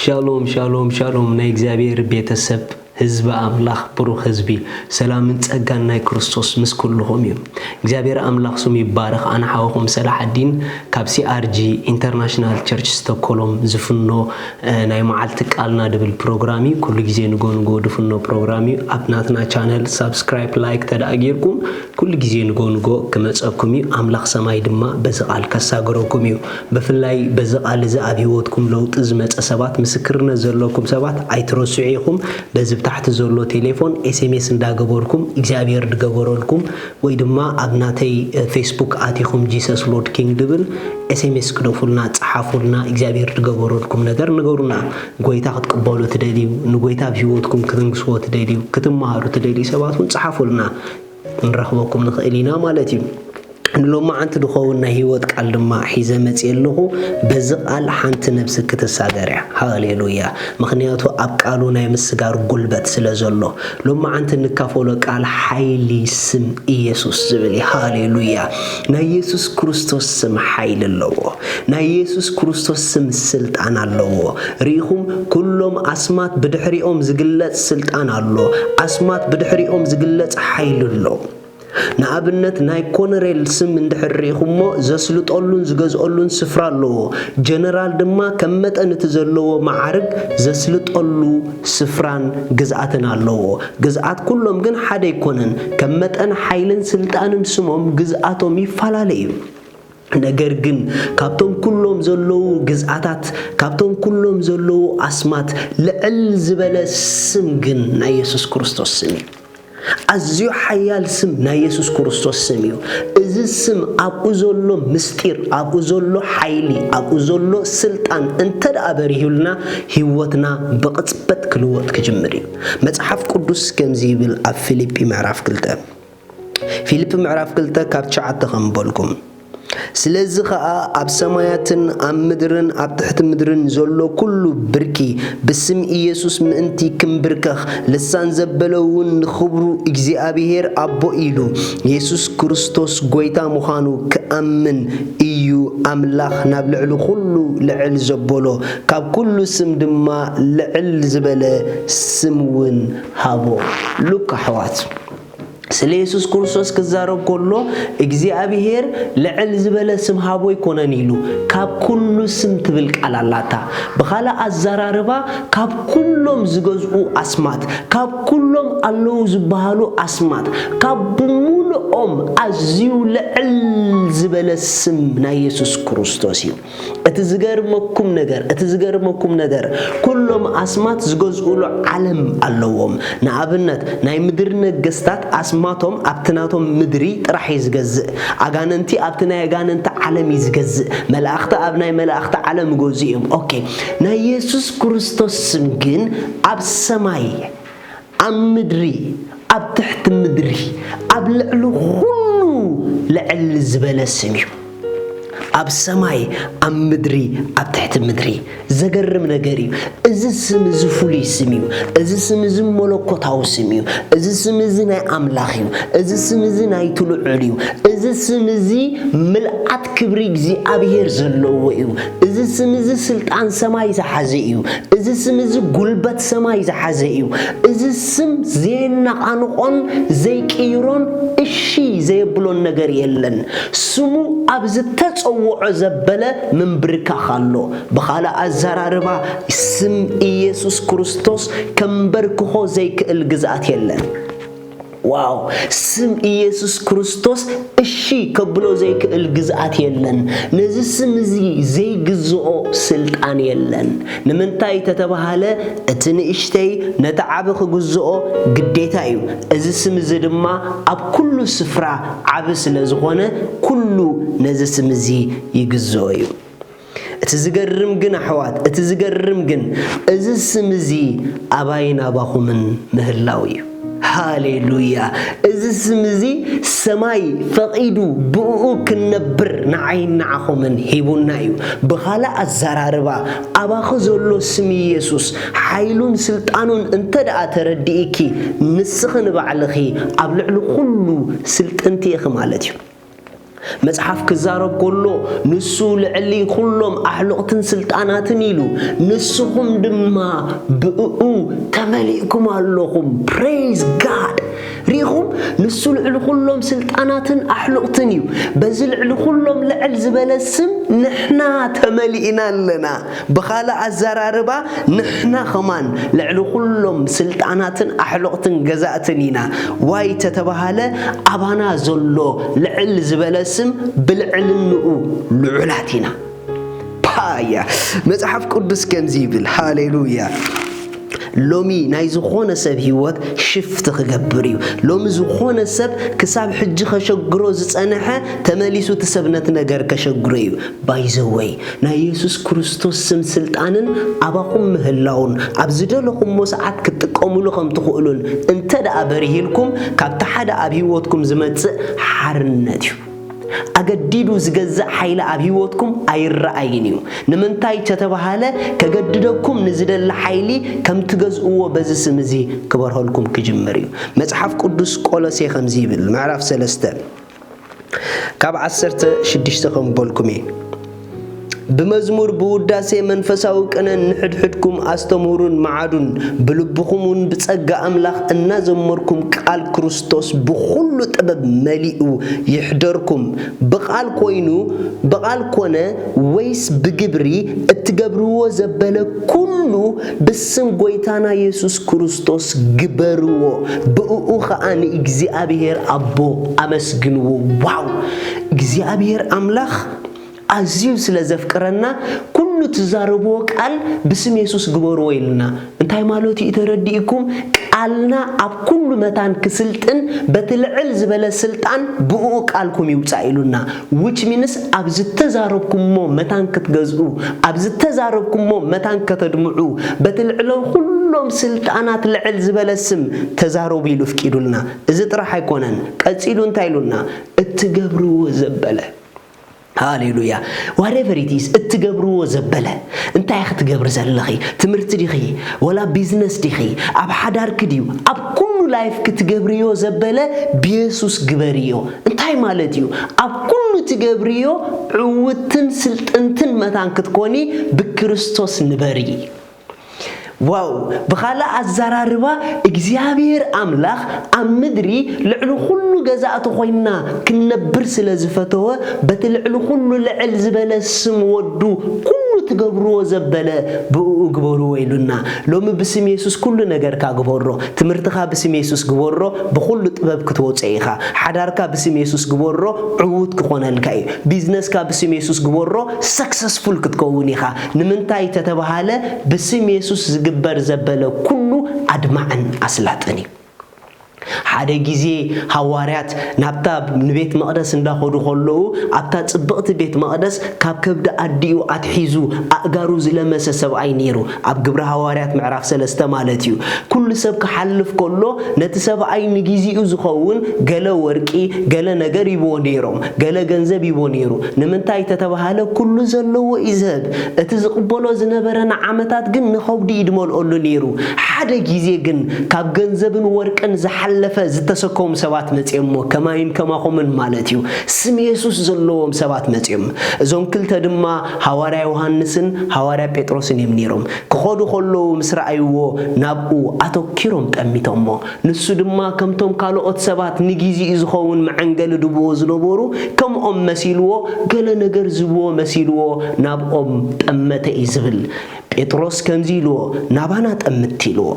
Shalom, shalom, shalom. Na እግዚአብሔር ቤተሰብ ህዝብ አምላክ ብሩክ ህዝቢ ሰላምን ጸጋና ክርስቶስ ምስኩልሁም ይም እግዚአብሔር አምላክ ስሙ ይባረክ አና ሐወኩም ሰላሐዲን ካብ ሲአርጂ ኢንተርናሽናል ቸርች ስቶክሆልም ዝፍኖ ናይ መዓልት ቃልና ድብል ፕሮግራሚ ኩሉ ጊዜ ንጎንጎ ድፍኖ ፕሮግራሚ አብናትና ቻናል ሰብስክራይብ ላይክ ተዳጊርኩም ኩሉ ጊዜ ንጎንጎ ከመጸኩም አምላክ ሰማይ ድማ በዘቃል ከሳገረኩም ይው በፍላይ በዘቃል ዘአብ ህይወትኩም ለውጥ ዝመጸ ሰባት ምስክርነት ዘለኩም ሰባት አይትረሱይኩም በዝብ تحت زولو تليفون SMS እንዳገበርኩም እግዚአብሔር ድገበረልኩም ወይ ድማ አብናተይ ፌስቡክ አቲኩም ጂሰስ ሎርድ ኪንግ ድብል SMS ክደፉልና ጻሐፉልና እግዚአብሔር ድገበረልኩም ነገር ንገሩና ጎይታ ክትቀበሉ ትደሊው ንጎይታ ቢወትኩም ክትንግስዎ ትደሊው ክትማሩ ትደሊ ሰባቱን ጻሐፉልና እንረኽበኩም ንኽእሊና ማለት እዩ لما أنت دخولنا هيوت كلمة حزة متيلله بزقال حنت نفسك تساجرع هاليلويا مخنياته أبقالونا يمسجار قلبت سلزله لما أنت نكافولك على حيلي سم يسوع زبلي هاليلويا نا يسوع كريستوس سم حيل الله نا يسوع كريستوس سم سلطان الله ريهم كلهم أسمات بدحريهم زقلت سلطان الله أسمات بدحريهم زقلت حيل الله نابنت ناي كونريل سم اندحريخمو زسلطولون زغزولون سفرالو جنرال دما كمتن تزلو معرق زسلطولو سفران غزاتنا لو غزات كلهم ግን ሓደ ይኮነን ከመጠን ኃይልን ስልጣንን ስሞም ግዝአቶም ይፋላለዩ ነገር ግን ካብቶም ኩሎም ዘለው ግዝአታት ካብቶም ኩሎም ዘለው አስማት ለዕል ዝበለ ስም ግን ናይ ኢየሱስ ክርስቶስ ስም أزيو حيال سم نا يسوع كريستوس سميو إذا سم أبو زلو مستير أبو زلو حيلي أبو زلو سلطان أنت أبريه لنا هوتنا بقصبت كل وقت كجمري متحف قدوس كم زيبل فيليبي معرف كلتا فيليبي معرف كلتا كابتشعت خنبولكم ስለዚህ አብ ሰማያትን አብ ምድርን አብ ተሕት ምድርን ዘሎ ኩሉ ብርኪ በስም ኢየሱስ ምእንቲ ክንብርከኽ ለሳን ዘበለውን ክብሩ እግዚአብሔር አቦ ኢሉ ኢየሱስ ክርስቶስ ጎይታ ምዃኑ ከአምን እዩ አምላኽ ናብ ልዕሉ ኩሉ ልዕል ዘበሎ ካብ ኩሉ ስም ድማ ልዕል ዝበለ ስምውን ሃቦ ሉካ ሕዋት ስለ ኢየሱስ ክርስቶስ ከዛረብ ኮሎ እግዚአብሔር ለዕል ዝበለ ስም ሃቦ ይኮነን ኢሉ ካብ ኩሉ ስም ትብል ቃላላታ በኻላ አዛራርባ ካብ ኩሎም ዝገዝኡ አስማት ካብ ኩሎም አለው ዝበሃሉ አስማት ካብ ሙሉኦም አዝዩ ለዕል ዝበለ ስም ናይ ኢየሱስ ክርስቶስ እዩ እቲ ዝገርመኩም ነገር ኩሎም አስማት ዝገዝኡሉ ዓለም ኣለዎም ንኣብነት ናይ ምድር ነገስታት አስማቶም አብትናቶም ምድሪ ጥራሕ ይዝገዝእ አጋነንቲ አብትናይ አጋነንቲ ዓለም ይዝገዝእ መላእክት አብናይ መላእክት ዓለም ጎዚኦም ኦኬ ናይ ኢየሱስ ክርስቶስ ስም ግን አብ ሰማይ አብ ምድሪ አብ ትሕት ምድሪ አብ ልዕሉ ሁሉ ልዕል ዝበለ ስም እዩ አብ ሰማይ አብ ምድሪ አብ ትሕት ምድሪ ዘገርም ነገር እዩ እዚ ስም ዝፍሉይ ስም እዩ እዚ ስም መለኮታዊ ስም እዩ እዚ ስም ናይ አምላኽ እዩ እዚ ስም ናይ ትልዑል እዩ እዚ ስም ምልአት ክብሪ እግዚአብሔር ዘለዎ እዩ እዚ ስም ስልጣን ሰማይ ዝሓዘ እዩ እዚ ስም ጉልበት ሰማይ ዝሓዘ እዩ እዚ ስም ዘይናቃንቆን ዘይቅይሮን እሺ ዘይብሎን ነገር የለን ስሙ አብ ዝተጸውዖ ዘበለ ምንብርካ ካሎ በኻላ አዛራርባ ስም ኢየሱስ ክርስቶስ ከምበርክኾ ዘይክእል ግዛት የለን ዋው ስም ኢየሱስ ክርስቶስ እሺ ከብሎ ዘይክእል ግዝአት የለን ነዚ ስም እዚ ዘይግዝኦ ስልጣን የለን ንምንታይ ተተባሃለ እትንእሽተይ ነተዓብ ክግዝኦ ግዴታ እዩ እዚ ስም እዚ ድማ ኣብ ኩሉ ስፍራ ዓብ ስለዝኾነ ኩሉ ነዚ ስም እዚ ይግዝኦ እዩ እትዝገርም ግን ኣሕዋት እትዝገርም ግን እዚ ስም እዚ ኣባይና ባኹምን ምህላው እዩ ሃሌሉያ እዚ ስም እዚ ሰማይ ፈቂዱ ብኡ ክነብር ንዓይንዓኹምን ሂቡና እዩ በኻላ ኣዘራርባ ኣባኸ ዘሎ ስም ኢየሱስ ሓይሉን ስልጣኑን እንተደኣ ተረዲእኪ ንስኽን ባዕልኺ ኣብ ልዕሊ ኩሉ ስልጥንቲ ኢኺ ማለት እዩ መጽሐፍ ክዛረብ ከሎ ንሱ ልዕሊ ኩሎም ኣሕልቕትን ስልጣናትን ኢሉ ንስኹም ድማ ብኡ ተመሊእኩም ኣለኹም praise God ሪኹም ንሱ ልዕሊ ኩሎም ስልጣናትን ኣሕልቕትን እዩ በዚ ልዕሊ ኩሎም ልዕል ዝበለ ስም ንሕና ተመሊእና ኣለና በኻላ ኣዘራርባ ንሕና ኸማን ልዕሊ ኩሎም ስልጣናትን ኣሕልቕትን ገዛእትን ኢና ዋይ ተተባሃለ ኣባና ዘሎ ልዕል ዝበለ ስም ብልዕልንኡ ልዑላት ኢና ባያ መጽሐፍ ቅዱስ ከምዚ ይብል ሃሌሉያ ሎሚ ናይ ዝኾነ ሰብ ህይወት ሽፍት ክገብር እዩ ሎሚ ዝኾነ ሰብ ክሳብ ሕጂ ከሸግሮ ዝጸንሐ ተመሊሱ ተሰብነት ነገር ከሸግሮ እዩ ባይዘወይ ናይ ኢየሱስ ክርስቶስ ስም ስልጣንን ኣባኹም ምህላውን ኣብ ዝደለኹም ሰዓት ክትጥቀሙሉ ከም ትኽእሉን እንተደኣ በሪሂልኩም ካብቲ ሓደ ኣብ ህይወትኩም ዝመጽእ ሓርነት እዩ ኣገዲዱ ዝገዛእ ሓይለ ኣብ ህይወትኩም ኣይረኣይን እዩ ንምንታይ ተተባሃለ ከገድደኩም ንዝደለ ሓይሊ ከም ትገዝእዎ በዚ ስም እዚ ክበርሃልኩም ክጅምር እዩ መጽሐፍ ቅዱስ ቆሎሴ ከምዚ ይብል ምዕራፍ 3 ካብ 16 ከምበልኩም بمزمور بوداسي منفساو كنن نحدحدكم أستمرون معدون بلبخمون بتسقى أملاخ النازمركم قال كريستوس بخل تبب مليئو يحضركم بقال كوينو بقال كونه ويس بجبري اتجبروا زبالة كله بسم قويتانا يسوس كريستوس جبروا بأوخ أن إجزابير أبو أمسجنو واو إجزابير أملاخ أزيو سلازفكرنا كل تزاربو قال بسم يسوس غبروا يلنا انتي مالوتي يترديكم قالنا اب كل متان كسلطن بتلعل زبله سلطان بو قالكم يوصايلونا which means ابز تزاربكم متان كتغزو ابز تزاربكم متان كتدمعو بتلعلو كلهم سلطانات العل زبله سم تزاربو يلفقيدولنا اذا طرح يكونن قصيلو انتايلونا اتغبروا زبله هاليلويا whatever it is اتجبروا زبله انت يا اخي تجبر زلخي تمرت ديخي ولا بيزنس ديخي اب حدار كديو اب كل لايف كتجبريو زبله بيسوس جبريو انتي مالتيو اب كل تجبريو عوتن سلطنتن متان كتكوني بكريستوس نبري واو بخلا الزراربا اغزيابير املاخ ام مدري لعلو كل جزاءته خوينا كنبر سلازفتوه بتلعلو كل لعل زبله اسم ودو كل تغبرو زبله بغبرو ويلنا لوم بسم يسوس كل ነገር ካግበሮ ትምርትኻ بسم يسوس ግበሮ بكل ጥበብ ክትወጽይኻ ሓዳርካ بسم يسوس ግበሮ ዕውት ክኾነልካ እዩ ቢዝነስካ بسم يسوس ግበሮ ሰክሰስፉል ክትከውን ኢኻ ንምንታይ ተተባሃለ بسم يسوس ዝግበር ዘበለ ኩሉ አድማዕን አስላጥኒ ሓደ ጊዜ ሐዋርያት ናብታ ንቤት መቅደስ እንዳኸዱ ኸለው አብታ ጽብቕቲ ቤት መቅደስ ካብ ከብደ አዲኡ አትሒዙ አጋሩ ዝለመሰ ሰብኣይ ነይሩ ኣብ ግብረ ሐዋርያት ምዕራፍ 3 ማለት እዩ ኩሉ ሰብ ከሐልፍ ከሎ ነቲ ሰብኣይ ንግዚኡ ዝኸውን ገለ ወርቂ ገለ ነገር ይቦ ነይሮም ገለ ገንዘብ ይቦ ነይሩ ንምንታይ ተተባሃለ ኩሉ ዘለዎ ይዘብ እቲ ዝቅበሎ ዝነበረና ዓመታት ግን ንኸውዲ ይድመልኦሉ ነይሩ ሓደ ጊዜ ግን ካብ ገንዘብን ወርቅን ዝሐለፈ ዝተሰከሙ ሰባት መጽየሞ ከማይን ከማኹምን ማለት እዩ ስም ኢየሱስ ዘለዎም ሰባት መጽየም እዞም ክልተ ድማ ሐዋርያ ዮሐንስን ሐዋርያ ጴጥሮስን የምኒሮም ከኸዱ ኸለው ምስራአይዎ ናብኡ ኣተኪሮም ጠሚቶሞ ንሱ ድማ ከምቶም ካልኦት ሰባት ንጊዜ ዝኸውን መዓንገል ድብዎ ዝነበሩ ከምኦም መሲልዎ ገለ ነገር ዝብዎ መሲልዎ ናብኦም ጠመተ ይዝብል ጴጥሮስ ከምዚ ኢልዎ ናባና ጠምት ኢልዎ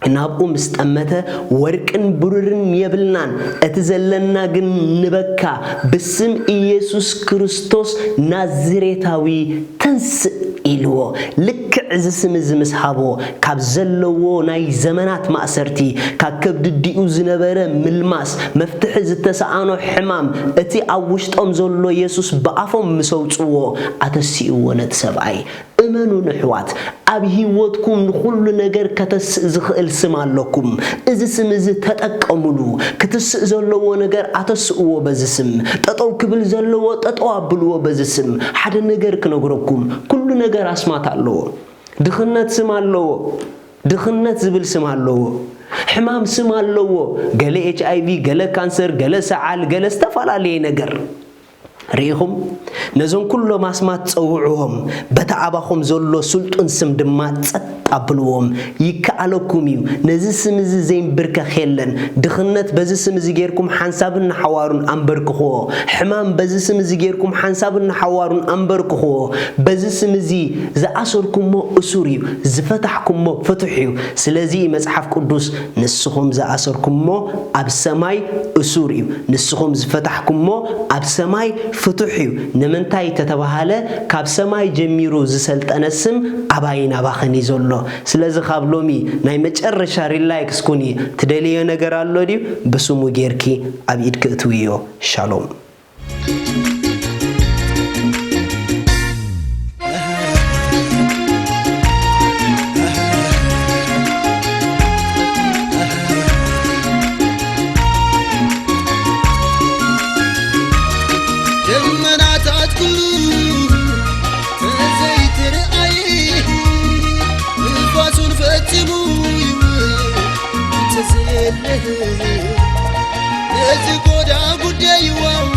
نابو مستأمته وركن بررن يبلنان اتزلنا جن نبكا بسم إيسوس كريستوس نازريتاوي تنس إلو لك عز سمز مسحابو كابزلو ناي زمانات مأسرتي كاكبد الديو زنبرة ملماس مفتح زتسعانو حمام اتي عوشت أمزولو يسوس بقافهم مسوطوو أتسيئو نتسبعي امنو نحوات ابي وودكم كل ነገር ከተስዝኽእል ስማለኩም እዚ ስም እዚ ተጠቀሙሉ ክትስዘለዎ ነገር አተስእዎ በዝስም ጠጠው ክብል ዘለዎ ጠጠው አብልዎ በዝስም ሓደ ነገር ክነግረኩም ኩሉ ነገር አስማት አለው ድኽነት ስም አለው ድኽነት ዝብል ስም አለው ሕማም ስም አለው ገለ HIV ገለ ካንሰር ገለ ሰዓል ገለ ዝተፋላለየ ነገር ريهم نزون كله ما اسمات تصوعهم بتعبهم زلوا سلطن سم دمات قبلوهم يكالكم يو نزي سمز زين بركة خيلن دخنت بزي سمز جيركم حنسابن حوارن أمبركخو حمام بزي سمز جيركم حنسابن حوارن أمبركخو بزي سمزي ز أسركم مو أسوريو ز فتحكم مو فتحيو سلازي مصحف قدوس نسخهم ز أسركم مو أبسماي أسوريو نسخهم ز فتحكم مو أبسماي فتحيو نمنتاي تتبهاله كاب سماي جميرو زسلت أنسم أباينا باخني زولو سلازي خابلومي ناي مجرشا ريلايكس كوني تدليو نگر اللو ديو بسومو جيركي أبيد كتويو شالوم Let's go down, good day you are.